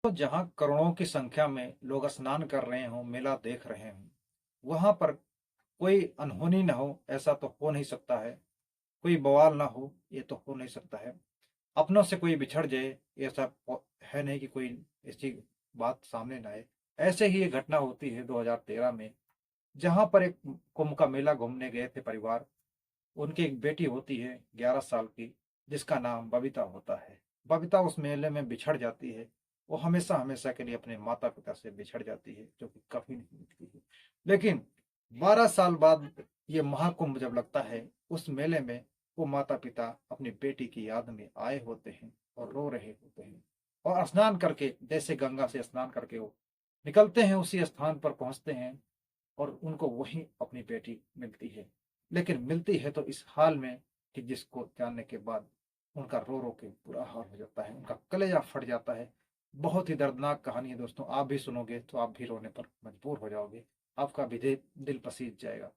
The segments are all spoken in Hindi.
तो जहाँ करोड़ों की संख्या में लोग स्नान कर रहे हों, मेला देख रहे हों, वहाँ पर कोई अनहोनी ना हो, ऐसा तो हो नहीं सकता है। कोई बवाल ना हो, ये तो हो नहीं सकता है। अपनों से कोई बिछड़ जाए, ऐसा है नहीं कि कोई ऐसी बात सामने ना आए। ऐसे ही ये घटना होती है 2013 में, जहाँ पर एक कुंभ का मेला घूमने गए थे परिवार। उनकी एक बेटी होती है 11 साल की, जिसका नाम बबीता होता है। बबीता उस मेले में बिछड़ जाती है। वो हमेशा हमेशा के लिए अपने माता पिता से बिछड़ जाती है, जो कि कभी नहीं मिलती है। लेकिन 12 साल बाद ये महाकुंभ जब लगता है, उस मेले में वो माता पिता अपनी बेटी की याद में आए होते हैं और रो रहे होते हैं। और स्नान करके, जैसे गंगा से स्नान करके वो निकलते हैं, उसी स्थान पर पहुंचते हैं और उनको वहीं अपनी बेटी मिलती है। लेकिन मिलती है तो इस हाल में कि जिसको जानने के बाद उनका रो रो के बुरा हाल हो जाता है, उनका कलेजा फट जाता है। बहुत ही दर्दनाक कहानी है दोस्तों। आप भी सुनोगे तो आप भी रोने पर मजबूर हो जाओगे। आपका भी दिल पसीज जाएगा।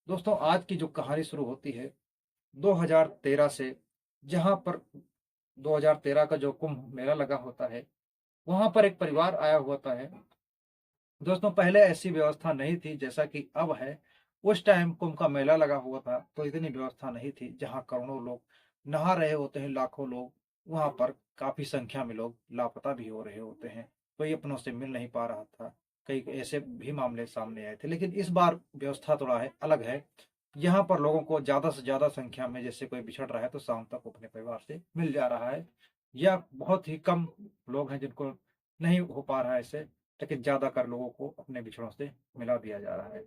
दोस्तों, आज की जो कहानी शुरू होती है 2013 से, जहां पर 2013 का जो कुंभ मेला लगा होता है, वहां पर एक परिवार आया होता है। दोस्तों, पहले ऐसी व्यवस्था नहीं थी जैसा कि अब है। उस टाइम कुंभ का मेला लगा हुआ था तो इतनी व्यवस्था नहीं थी। जहां करोड़ों लोग नहा रहे होते हैं, लाखों लोग, वहां पर काफी संख्या में लोग लापता भी हो रहे होते हैं। कोई अपनों से मिल नहीं पा रहा था। कई ऐसे भी मामले सामने आए थे। लेकिन इस बार व्यवस्था थोड़ा है, अलग है। यहाँ पर लोगों को ज्यादा से ज्यादा संख्या में, जैसे कोई बिछड़ रहा है तो शाम तक अपने परिवार से मिल जा रहा है। या बहुत ही कम लोग हैं जिनको नहीं हो पा रहा है ऐसे, लेकिन ज्यादातर लोगों को अपने बिछड़ों से मिला दिया जा रहा है।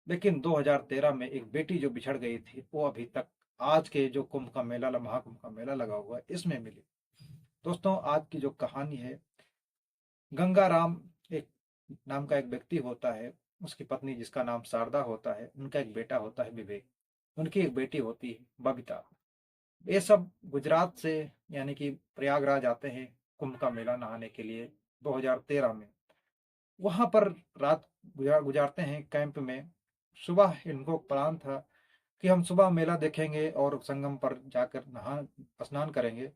लेकिन 2013 में एक बेटी जो बिछड़ गई थी, वो अभी तक आज के जो कुंभ का मेला, महाकुंभ का मेला लगा हुआ है, इसमें मिली। दोस्तों, आज की जो कहानी है, गंगाराम एक नाम का एक व्यक्ति होता है। उसकी पत्नी जिसका नाम शारदा होता है, उनका एक बेटा होता है विवेक। उनकी एक बेटी होती है बबीता। ये सब गुजरात से, यानी कि प्रयागराज आते हैं कुंभ का मेला नहाने के लिए 2013 में। वहां पर रात गुजारते हैं कैंप में। सुबह इनको प्लान था कि हम सुबह मेला देखेंगे और संगम पर जाकर नहा स्नान करेंगे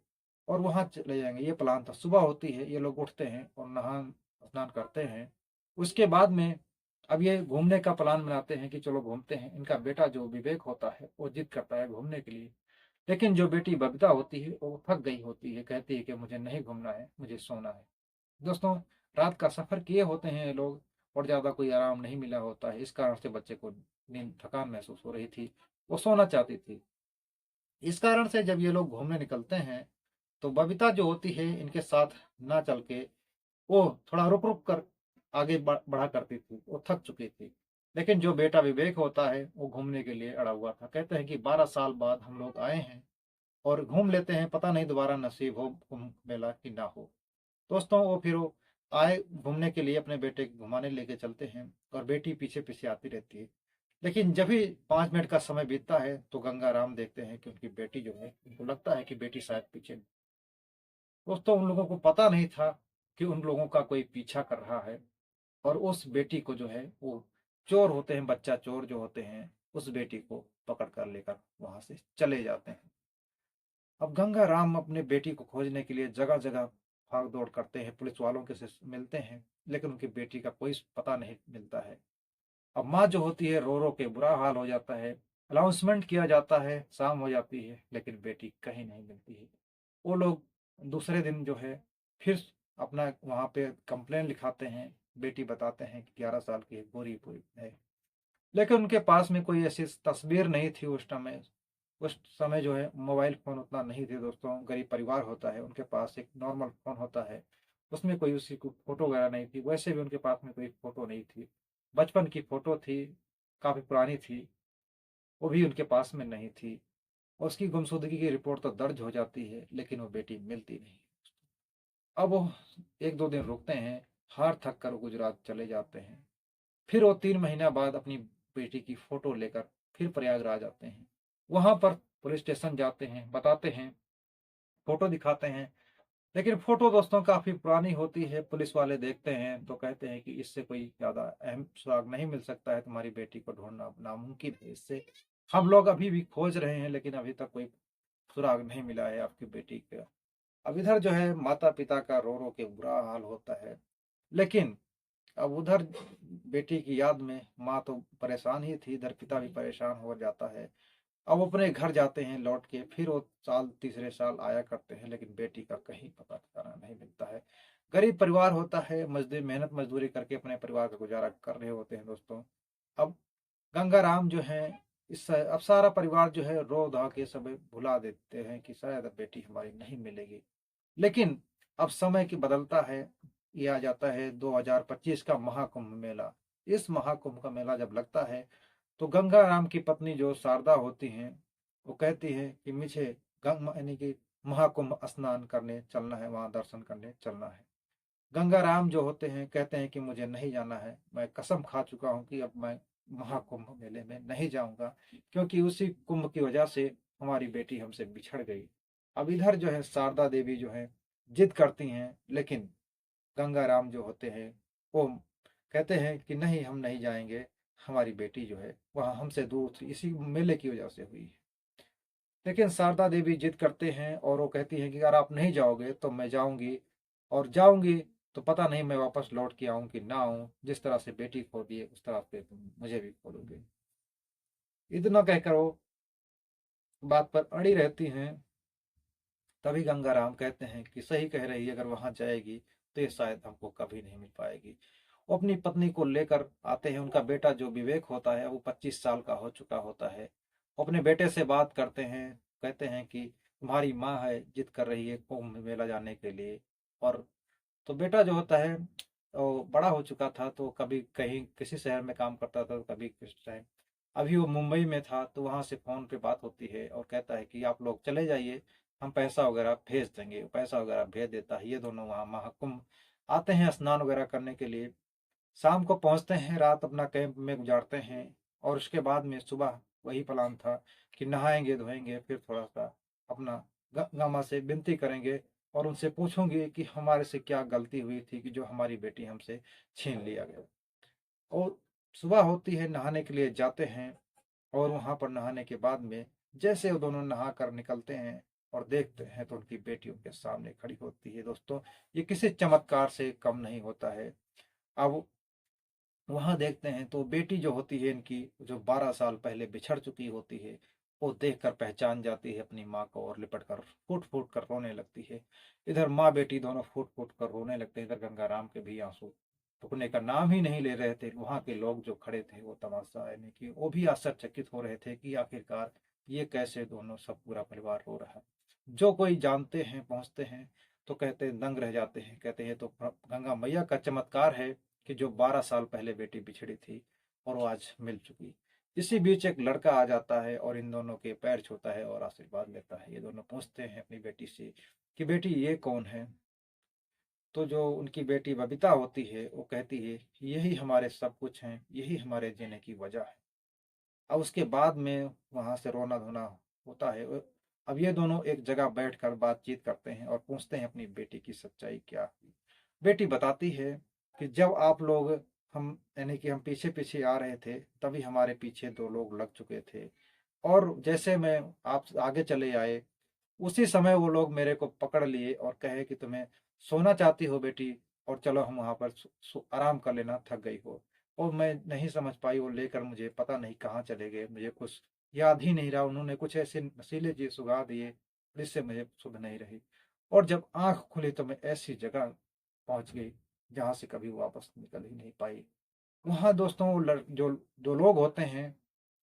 और वहां चले जाएंगे। ये प्लान था। सुबह होती है, ये लोग उठते हैं और नहा स्नान करते हैं। उसके बाद में अब ये घूमने का प्लान बनाते हैं कि चलो घूमते हैं। इनका बेटा जो विवेक होता है, वो जिद करता है घूमने के लिए। लेकिन जो बेटी बबीता होती है, वो थक गई होती है, कहती है कि मुझे नहीं घूमना है, मुझे सोना है। दोस्तों, रात का सफर किए होते हैं ये लोग और ज्यादा कोई आराम नहीं मिला होता है। इस कारण से बच्चे को नींद, थकान महसूस हो रही थी। वो सोना चाहती थी। इस कारण से जब ये लोग घूमने निकलते हैं, तो बबीता जो होती है इनके साथ ना चल के वो थोड़ा रुक रुक कर आगे बढ़ा करती थी। वो थक चुकी थी। लेकिन जो बेटा विवेक होता है, वो घूमने के लिए अड़ा हुआ था। कहते हैं कि 12 साल बाद हम लोग आए हैं और घूम लेते हैं, पता नहीं दोबारा नसीब हो कुंभ मेला कि ना हो। दोस्तों, वो फिर वो आए घूमने के लिए, अपने बेटे को घुमाने लेके चलते हैं और बेटी पीछे पीछे आती रहती है। लेकिन जब भी 5 मिनट का समय बीतता है तो गंगाराम देखते हैं कि उनकी बेटी जो है, उनको लगता है कि बेटी शायद पीछे। दोस्तों, उन लोगों को पता नहीं था कि उन लोगों का कोई पीछा कर रहा है। और उस बेटी को जो है, वो चोर होते हैं, बच्चा चोर जो होते हैं, उस बेटी को पकड़ कर लेकर वहां से चले जाते हैं। अब गंगाराम अपने बेटी को खोजने के लिए जगह जगह भाग दौड़ करते हैं, पुलिस वालों के से मिलते हैं, लेकिन उनकी बेटी का कोई पता नहीं मिलता है। अब माँ जो होती है, रो रो के बुरा हाल हो जाता है। अनाउंसमेंट किया जाता है, शाम हो जाती है, लेकिन बेटी कहीं नहीं मिलती है। वो लोग दूसरे दिन जो है फिर अपना वहां पे कंप्लेन लिखाते हैं। बेटी बताते हैं कि 11 साल की है, गोरी पूरी है। लेकिन उनके पास में कोई ऐसी तस्वीर नहीं थी उस समय। उस समय जो है मोबाइल फ़ोन उतना नहीं थे दोस्तों। गरीब परिवार होता है, उनके पास एक नॉर्मल फ़ोन होता है। उसमें कोई उसी को फ़ोटो वगैरह नहीं थी। वैसे भी उनके पास में कोई फ़ोटो नहीं थी। बचपन की फ़ोटो थी, काफ़ी पुरानी थी, वो भी उनके पास में नहीं थी। और उसकी गुमशुदगी की रिपोर्ट तो दर्ज हो जाती है, लेकिन वो बेटी मिलती नहीं। अब वो 1-2 दिन रुकते हैं, हार थक कर गुजरात चले जाते हैं। फिर वो 3 महीना बाद अपनी बेटी की फोटो लेकर फिर प्रयागराज आते हैं। वहां पर पुलिस स्टेशन जाते हैं, बताते हैं, फोटो दिखाते हैं। लेकिन फोटो दोस्तों काफी पुरानी होती है। पुलिस वाले देखते हैं तो कहते हैं कि इससे कोई ज्यादा अहम सुराग नहीं मिल सकता है, तुम्हारी बेटी को ढूंढना नामुमकिन है। इससे हम लोग अभी भी खोज रहे हैं, लेकिन अभी तक कोई सुराग नहीं मिला है आपकी बेटी का। अब इधर जो है माता पिता का रो रो के बुरा हाल होता है, लेकिन अब उधर बेटी की याद में माँ तो परेशान ही थी, इधर पिता भी परेशान हो जाता है। अब अपने घर जाते हैं लौट के, फिर वो साल तीसरे साल आया करते हैं, लेकिन बेटी का कहीं पता ठिकाना नहीं मिलता है। गरीब परिवार होता है, मजदूरी मेहनत मजदूरी करके अपने परिवार का गुजारा कर रहे होते हैं दोस्तों। अब गंगाराम जो है, इस अब सारा परिवार जो है रो धा के सब भुला देते हैं कि शायद अब बेटी हमारी नहीं मिलेगी। लेकिन अब समय की बदलता है, ये आ जाता है 2025 का महाकुंभ मेला। इस महाकुंभ का मेला जब लगता है तो गंगाराम की पत्नी जो शारदा होती हैं, वो कहती है कि मुझे गंग यानी कि महाकुंभ स्नान करने चलना है, वहां दर्शन करने चलना है। गंगाराम जो होते हैं कहते हैं कि मुझे नहीं जाना है, मैं कसम खा चुका हूं कि अब मैं महाकुंभ मेले में नहीं जाऊंगा, क्योंकि उसी कुंभ की वजह से हमारी बेटी हमसे बिछड़ गई। अब इधर जो है शारदा देवी जो है जिद करती हैं, लेकिन गंगाराम जो होते हैं वो कहते हैं कि नहीं, हम नहीं जाएंगे, हमारी बेटी जो है वह हमसे दूर थी, इसी मेले की वजह से हुई है। लेकिन शारदा देवी जिद करते हैं और वो कहती हैं कि अगर आप नहीं जाओगे तो मैं जाऊंगी, और जाऊंगी तो पता नहीं मैं वापस लौट के आऊं कि ना आऊं, जिस तरह से बेटी खो दिए उस तरह से तुम मुझे भी खो दोगे। इतना कहकर वो बात पर अड़ी रहती हैं। तभी गंगाराम कहते हैं कि सही कह रही है, अगर वहां जाएगी तो ये शायद हमको कभी नहीं मिल पाएगी। वो अपनी पत्नी को लेकर आते हैं, उनका बेटा जो विवेक होता है वो 25 साल का हो चुका होता है। वो अपने बेटे से बात करते हैं, कहते हैं कि तुम्हारी माँ है जिद कर रही है कुंभ मेला जाने के लिए। और तो बेटा जो होता है वो बड़ा हो चुका था, तो कभी कहीं किसी शहर में काम करता था, तो कभी किस टाइम अभी वो मुंबई में था, तो वहां से फोन पे बात होती है और कहता है कि आप लोग चले जाइए, हम पैसा वगैरह भेज देंगे। पैसा वगैरह भेज देता है। ये दोनों वहाँ महाकुंभ आते हैं स्नान वगैरह करने के लिए। शाम को पहुंचते हैं, रात अपना कैंप में गुजारते हैं, और उसके बाद में सुबह वही प्लान था कि नहाएंगे धोएंगे, फिर थोड़ा सा अपना गंगा माँ से विनती करेंगे और उनसे पूछूंगी कि हमारे से क्या गलती हुई थी कि जो हमारी बेटी हमसे छीन लिया गया। और सुबह होती है, नहाने के लिए जाते हैं, और वहां पर नहाने के बाद में जैसे वो दोनों नहा कर निकलते हैं और देखते हैं तो उनकी बेटी उनके सामने खड़ी होती है दोस्तों। ये किसी चमत्कार से कम नहीं होता है। अब वहां देखते हैं तो बेटी जो होती है इनकी, जो 12 साल पहले बिछड़ चुकी होती है, वो देखकर पहचान जाती है अपनी माँ को और लिपट कर फूट फूट कर रोने लगती है। इधर माँ बेटी दोनों फूट फूट कर रोने लगते हैं। इधर गंगाराम के भी आंसू रुकने का नाम ही नहीं ले रहे थे। वहां के लोग जो खड़े थे वो तमाशा यानी कि वो भी आश्चर्यचकित हो रहे थे कि आखिरकार ये कैसे दोनों, सब पूरा परिवार रो रहा है। जो कोई जानते हैं पहुंचते हैं तो कहते हैं, दंग रह जाते हैं, कहते हैं तो गंगा मैया का चमत्कार है कि जो 12 साल पहले बेटी बिछड़ी थी और वो आज मिल चुकी। इसी बीच एक लड़का आ जाता है और इन दोनों के पैर छूता है और आशीर्वाद लेता है। ये दोनों पूछते हैं अपनी बेटी से कि बेटी ये कौन है। तो जो उनकी बेटी बबीता होती है वो कहती है यही हमारे सब कुछ हैं, यही हमारे जीने की वजह है। अब उसके बाद में वहां से रोना धोना होता है। अब ये दोनों एक जगह बैठकर बातचीत करते हैं और पूछते हैं अपनी बेटी की सच्चाई क्या हुई। बेटी बताती है कि जब आप लोग, हम यानी कि हम पीछे पीछे आ रहे थे, तभी हमारे पीछे दो लोग लग चुके थे, और जैसे मैं आप आगे चले आए उसी समय वो लोग मेरे को पकड़ लिए और कहे कि तुम्हें सोना चाहती हो बेटी, और चलो हम वहां पर आराम कर लेना, थक गई हो। और मैं नहीं समझ पाई, वो लेकर मुझे पता नहीं कहाँ चले गए, मुझे कुछ याद ही नहीं रहा। उन्होंने कुछ ऐसे नशीले चीज सुगा दिए जिससे मुझे सुध नहीं रही। और जब आंख खुली तो मैं ऐसी जगह पहुंच गई जहां से कभी वापस निकल ही नहीं पाई। वहाँ दोस्तों जो जो लोग होते हैं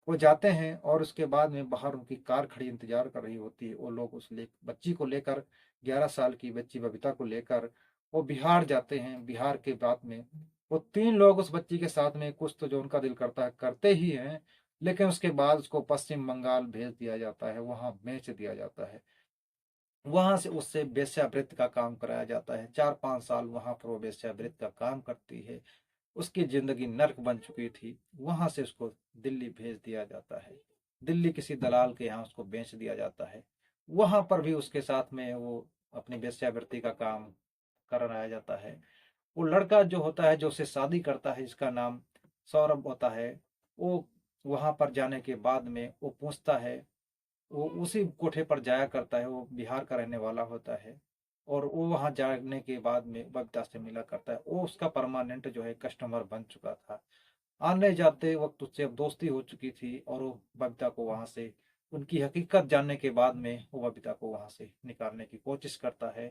वो जाते हैं, और उसके बाद में बाहर उनकी कार खड़ी इंतजार कर रही होती है। वो लोग उस बच्ची को लेकर, 11 साल की बच्ची बबीता को लेकर वो बिहार जाते हैं। बिहार के बाद में वो तीन लोग उस बच्ची के साथ में कुछ तो जो उनका दिल करता है करते ही हैं, लेकिन उसके बाद उसको पश्चिम बंगाल भेज दिया जाता है, वहां बेच दिया जाता है। वहां से उससे वेश्यावृत्ति का काम कराया जाता है। 4-5 साल वहां पर वो वेश्यावृत्ति का काम करती है। उसकी जिंदगी नर्क बन चुकी थी। वहां से उसको दिल्ली भेज दिया जाता है। दिल्ली किसी दलाल के यहाँ उसको बेच दिया जाता है। वहां पर भी उसके साथ में वो अपनी वेश्यावृत्ति का काम कराया जाता है। वो लड़का जो होता है, जो उससे शादी करता है, जिसका नाम सौरभ होता है, वो वहां पर जाने के बाद में वो पूछता है, वो उसी कोठे पर जाया करता है, वो बिहार का रहने वाला होता है। और वो वहाँ जाने के बाद में बबीता से मिला करता है। वो उसका परमानेंट जो है कस्टमर बन चुका था। आने जाते वक्त उससे अब दोस्ती हो चुकी थी और वो बबीता को वहां से, उनकी हकीकत जानने के बाद में वो बबीता को वहां से निकालने की कोशिश करता है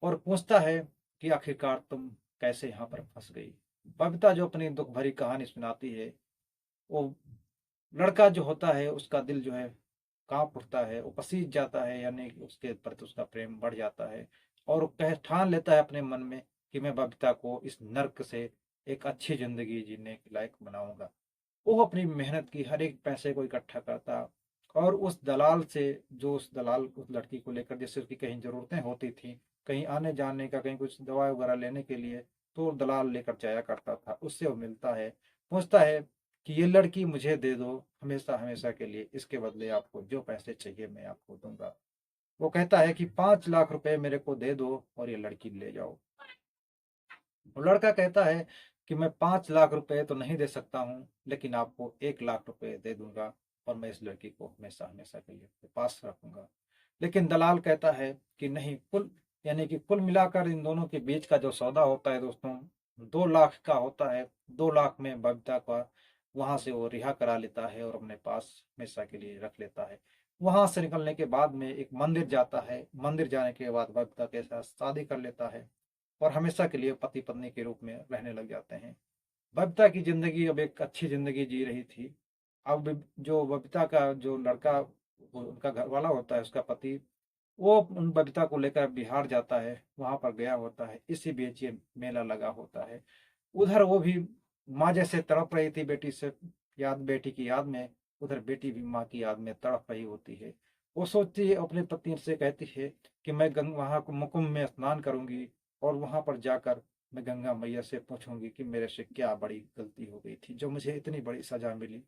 और पूछता है कि आखिरकार तुम कैसे यहाँ पर फंस गई। बबीता जो अपनी दुख भरी कहानी सुनाती है, वो लड़का जो होता है उसका दिल जो है कांप उठता है, वो पसीज जाता है, यानी कि उसके प्रति उसका प्रेम बढ़ जाता है और वो कह ठान लेता है अपने मन में कि मैं बबीता को इस नर्क से एक अच्छी जिंदगी जीने के लायक बनाऊंगा। वो अपनी मेहनत की हर एक पैसे को इकट्ठा करता और उस दलाल से, जो उस दलाल उस लड़की को लेकर, जैसे उसकी कहीं ज़रूरतें होती थी, कहीं आने जाने का, कहीं कुछ दवा वगैरह लेने के लिए, तो दलाल लेकर जाया करता था। उससे वो मिलता है, पूछता है कि ये लड़की मुझे दे दो हमेशा हमेशा के लिए, इसके बदले आपको जो पैसे चाहिए मैं आपको दूंगा। वो कहता है कि 5 लाख रुपए मेरे को दे दो और ये लड़की ले जाओ। वो लड़का कहता है कि मैं 5 लाख रुपए तो नहीं दे सकता हूँ, लेकिन आपको 1 लाख रुपए दे दूंगा और मैं इस लड़की को हमेशा हमेशा के लिए अपने पास रखूंगा। लेकिन दलाल कहता है कि नहीं, कुल यानी कि कुल मिलाकर इन दोनों के बीच का जो सौदा होता है दोस्तों, 2 लाख का होता है। 2 लाख में बबीता का वहां से वो रिहा करा लेता है और अपने पास हमेशा के लिए रख लेता है। वहां से निकलने के बाद में एक मंदिर जाता है। मंदिर जाने के बाद बबीता के साथ शादी कर लेता है और हमेशा के लिए पति पत्नी के रूप में रहने लग जाते हैं। बबीता की जिंदगी अब एक अच्छी जिंदगी जी रही थी। अब जो बबीता का जो लड़का, उनका घर वाला होता है, उसका पति, वो उन बबीता को लेकर बिहार जाता है, वहां पर गया होता है। इसी बीच ये मेला लगा होता है। उधर वो भी माँ जैसे तड़प रही थी बेटी से, बेटी की याद में, उधर बेटी भी माँ की याद में तड़प रही होती है। वो सोचती है, अपने पति से कहती है कि मैं वहां मुकुम में स्नान करूंगी और वहां पर जाकर मैं गंगा मैया से पूछूंगी कि मेरे से क्या बड़ी गलती हो गई थी जो मुझे इतनी बड़ी सजा मिली।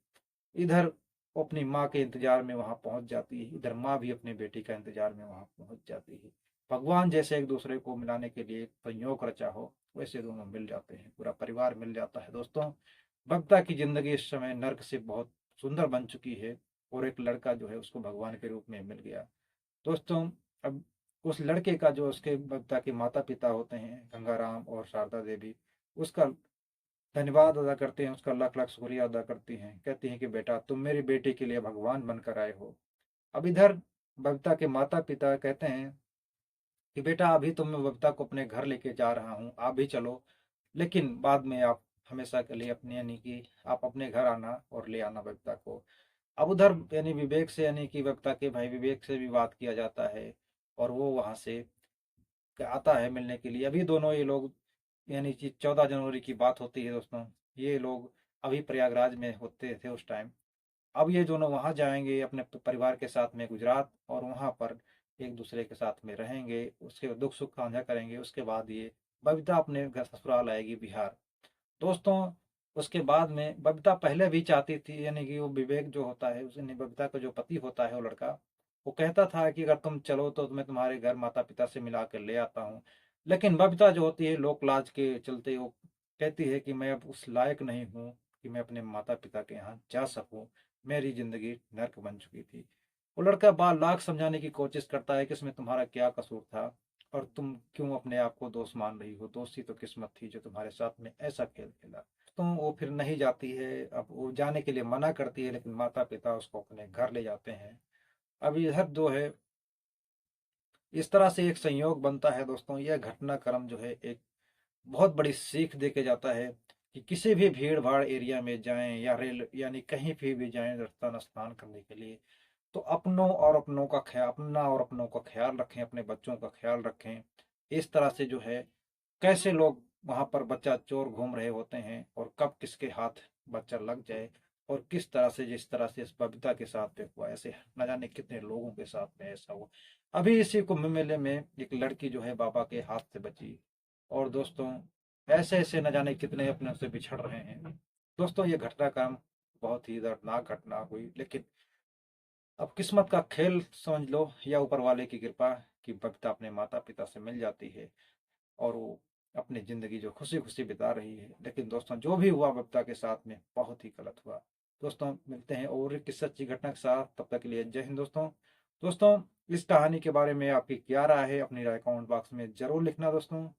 इधर वो अपनी माँ के इंतजार में वहां पहुंच जाती है, इधर माँ भी अपने बेटी का इंतजार में वहां पहुंच जाती है। भगवान जैसे एक दूसरे को मिलाने के लिए संयोग रचा हो, वैसे दोनों मिल जाते हैं, पूरा परिवार मिल जाता है दोस्तों। बबीता की जिंदगी इस समय नर्क से बहुत सुंदर बन चुकी है और एक लड़का जो है उसको भगवान के रूप में मिल गया दोस्तों। अब उस लड़के का जो उसके बबीता के माता पिता होते हैं, गंगाराम और शारदा देवी, उसका धन्यवाद अदा करते हैं, उसका लाख लाख शुक्रिया अदा करती हैं। कहती हैं कि बेटा तुम मेरी बेटी के लिए भगवान बनकर आए हो। अब इधर बबीता के माता पिता कहते हैं कि बेटा अभी तो मैं बबीता को अपने घर लेके जा रहा हूँ, आप भी चलो, लेकिन बाद में आप हमेशा के लिए अपने, यानी कि आप अपने घर आना और ले आना बबीता को। अब उधर यानी विवेक से, यानी कि बबीता के भाई विवेक से भी बात किया जाता है और वो वहां से आता है मिलने के लिए। अभी दोनों ये लोग, यानी कि 14 जनवरी की बात होती है दोस्तों, ये लोग अभी प्रयागराज में होते थे उस टाइम। अब ये दोनों वहां जाएंगे अपने परिवार के साथ में गुजरात, और वहां पर एक दूसरे के साथ में रहेंगे, उसके दुख सुख साझा करेंगे। उसके बाद ये बबीता अपने घर ससुराल आएगी बिहार दोस्तों। उसके बाद में बबीता पहले भी चाहती थी, यानी कि वो विवेक जो होता है, उसने बबीता का जो पति होता है वो लड़का, वो कहता था कि अगर तुम चलो तो मैं तुम्हारे घर माता पिता से मिला कर ले आता हूँ। लेकिन बबीता जो होती है लोक लाज के चलते वो कहती है कि मैं अब उस लायक नहीं हूँ कि मैं अपने माता पिता के यहाँ जा सकूँ, मेरी जिंदगी नर्क बन चुकी थी। वो लड़का बार लाख समझाने की कोशिश करता है कि इसमें तुम्हारा क्या कसूर था और तुम क्यों अपने आप को दोस्त मान रही हो, दोस्ती तो किस्मत थी जो तुम्हारे साथ में ऐसा खेल खेला। तो वो फिर नहीं जाती है। अब वो जाने के लिए मना करती है, लेकिन माता पिता उसको अपने घर ले जाते हैं। अब इधर जो है, इस तरह से एक संयोग बनता है दोस्तों। यह घटनाक्रम जो है एक बहुत बड़ी सीख दे के जाता है कि किसी भी भीड़ भाड़ एरिया में जाएं या रेल, यानी कहीं भी जाएं रास्ता स्नान करने के लिए, तो अपना और अपनों का ख्याल रखें, अपने बच्चों का ख्याल रखें। इस तरह से जो है, कैसे लोग वहां पर बच्चा चोर घूम रहे होते हैं और कब किसके हाथ बच्चा लग जाए, और किस तरह से, जिस तरह से इस बबीता के साथ में हुआ, ऐसे न जाने कितने लोगों के साथ में ऐसा हुआ। अभी इसी कुंभ मेले में एक लड़की जो है बाबा के हाथ से बची, और दोस्तों ऐसे ऐसे न जाने कितने अपने से बिछड़ रहे हैं दोस्तों। ये घटनाक्रम बहुत ही दर्दनाक घटना हुई, लेकिन अब किस्मत का खेल समझ लो या ऊपर वाले की कृपा कि बबीता अपने माता पिता से मिल जाती है और वो अपनी जिंदगी जो खुशी खुशी बिता रही है। लेकिन दोस्तों जो भी हुआ बबीता के साथ में बहुत ही गलत हुआ। दोस्तों मिलते हैं और एक सच्ची घटना के साथ, तब तक के लिए जय हिंद दोस्तों। दोस्तों, इस कहानी के बारे में आपकी क्या राय है? अपनी राय कमेंट बॉक्स में जरूर लिखना दोस्तों।